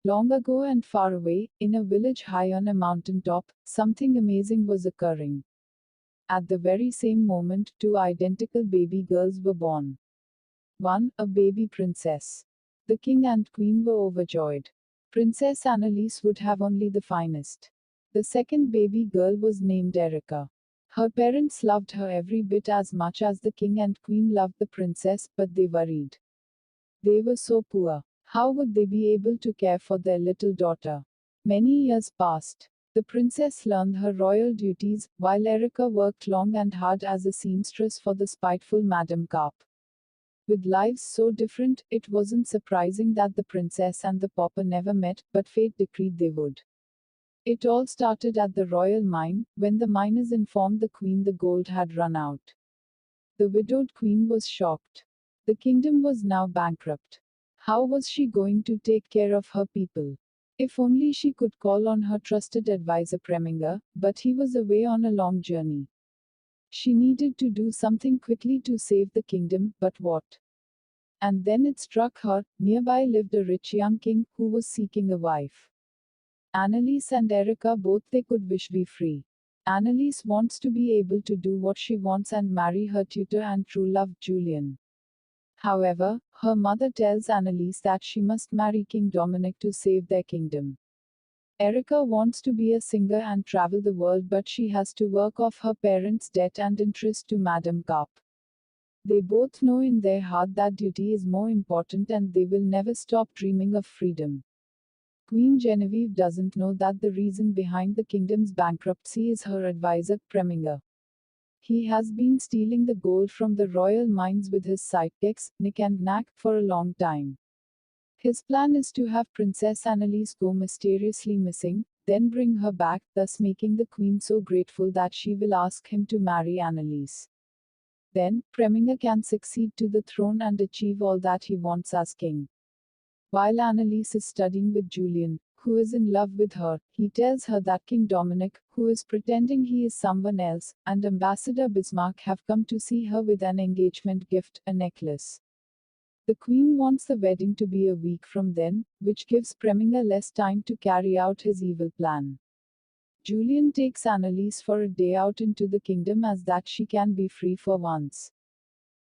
Long ago and far away, in a village high on a mountain top, something amazing was occurring. At the very same moment, two identical baby girls were born. One, a baby princess. The king and queen were overjoyed. Princess Annalise would have only the finest. The second baby girl was named Erica. Her parents loved her every bit as much as the king and queen loved the princess, but they worried. They were so poor. How would they be able to care for their little daughter? Many years passed. The princess learned her royal duties, while Erica worked long and hard as a seamstress for the spiteful Madame Carp. With lives so different, it wasn't surprising that the princess and the pauper never met, but fate decreed they would. It all started at the royal mine, when the miners informed the queen the gold had run out. The widowed queen was shocked. The kingdom was now bankrupt. How was she going to take care of her people? If only she could call on her trusted advisor Preminger, but he was away on a long journey. She needed to do something quickly to save the kingdom, but what? And then it struck her, nearby lived a rich young king, who was seeking a wife. Annalise and Erica both they could wish be free. Annalise wants to be able to do what she wants and marry her tutor and true love, Julian. However, her mother tells Annalise that she must marry King Dominic to save their kingdom. Erica wants to be a singer and travel the world, but she has to work off her parents' debt and interest to Madame Carp. They both know in their heart that duty is more important and they will never stop dreaming of freedom. Queen Genevieve doesn't know that the reason behind the kingdom's bankruptcy is her advisor, Preminger. He has been stealing the gold from the royal mines with his sidekicks, Nick and Nack, for a long time. His plan is to have Princess Annalise go mysteriously missing, then bring her back, thus making the queen so grateful that she will ask him to marry Annalise. Then, Preminger can succeed to the throne and achieve all that he wants as king. While Annalise is studying with Julian, who is in love with her, he tells her that King Dominic, who is pretending he is someone else, and Ambassador Bismarck have come to see her with an engagement gift, a necklace. The queen wants the wedding to be a week from then, which gives Preminger less time to carry out his evil plan. Julian takes Annalise for a day out into the kingdom as that she can be free for once.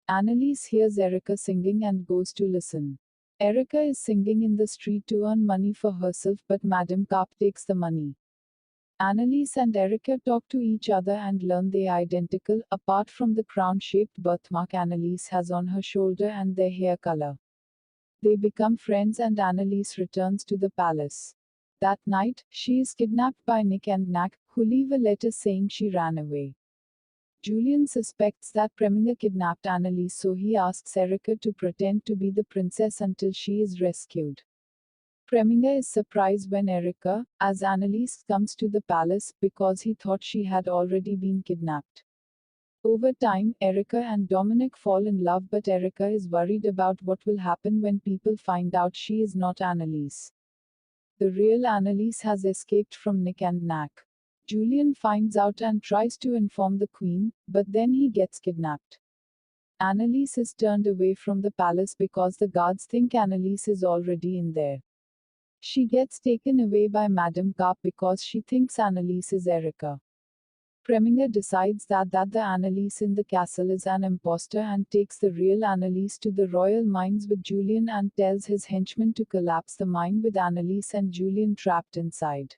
Annalise hears Erica singing and goes to listen. Erica is singing in the street to earn money for herself, but Madame Carp takes the money. Annalise and Erica talk to each other and learn they are identical, apart from the crown-shaped birthmark Annalise has on her shoulder and their hair color. They become friends and Annalise returns to the palace. That night, she is kidnapped by Nick and Nack, who leave a letter saying she ran away. Julian suspects that Preminger kidnapped Annalise, so he asks Erica to pretend to be the princess until she is rescued. Preminger is surprised when Erica, as Annalise, comes to the palace, because he thought she had already been kidnapped. Over time, Erica and Dominic fall in love, but Erica is worried about what will happen when people find out she is not Annalise. The real Annalise has escaped from Nick and Nack. Julian finds out and tries to inform the queen, but then he gets kidnapped. Annalise is turned away from the palace because the guards think Annalise is already in there. She gets taken away by Madame Carp because she thinks Annalise is Erica. Preminger decides that the Annalise in the castle is an impostor and takes the real Annalise to the royal mines with Julian and tells his henchmen to collapse the mine with Annalise and Julian trapped inside.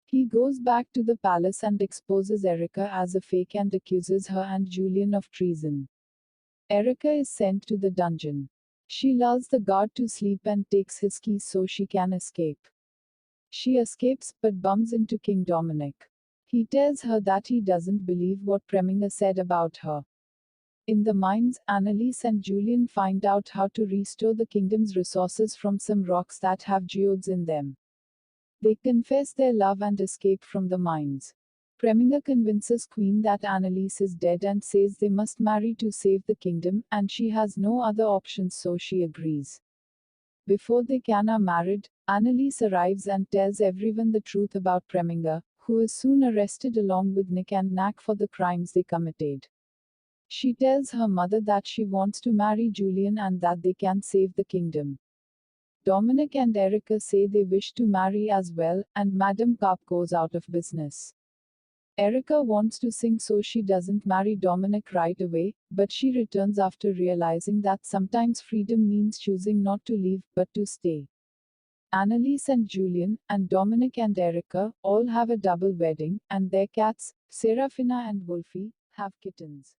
He goes back to the palace and exposes Erica as a fake and accuses her and Julian of treason. Erica is sent to the dungeon. She lulls the guard to sleep and takes his keys so she can escape. She escapes, but bumps into King Dominic. He tells her that he doesn't believe what Preminger said about her. In the mines, Annalise and Julian find out how to restore the kingdom's resources from some rocks that have geodes in them. They confess their love and escape from the mines. Preminger convinces Queen that Annalise is dead and says they must marry to save the kingdom, and she has no other options, so she agrees. Before they can are married, Annalise arrives and tells everyone the truth about Preminger, who is soon arrested along with Nick and Nack for the crimes they committed. She tells her mother that she wants to marry Julian and that they can save the kingdom. Dominic and Erica say they wish to marry as well, and Madame Carp goes out of business. Erica wants to sing, so she doesn't marry Dominic right away, but she returns after realizing that sometimes freedom means choosing not to leave, but to stay. Annalise and Julian, and Dominic and Erica, all have a double wedding, and their cats, Serafina and Wolfie, have kittens.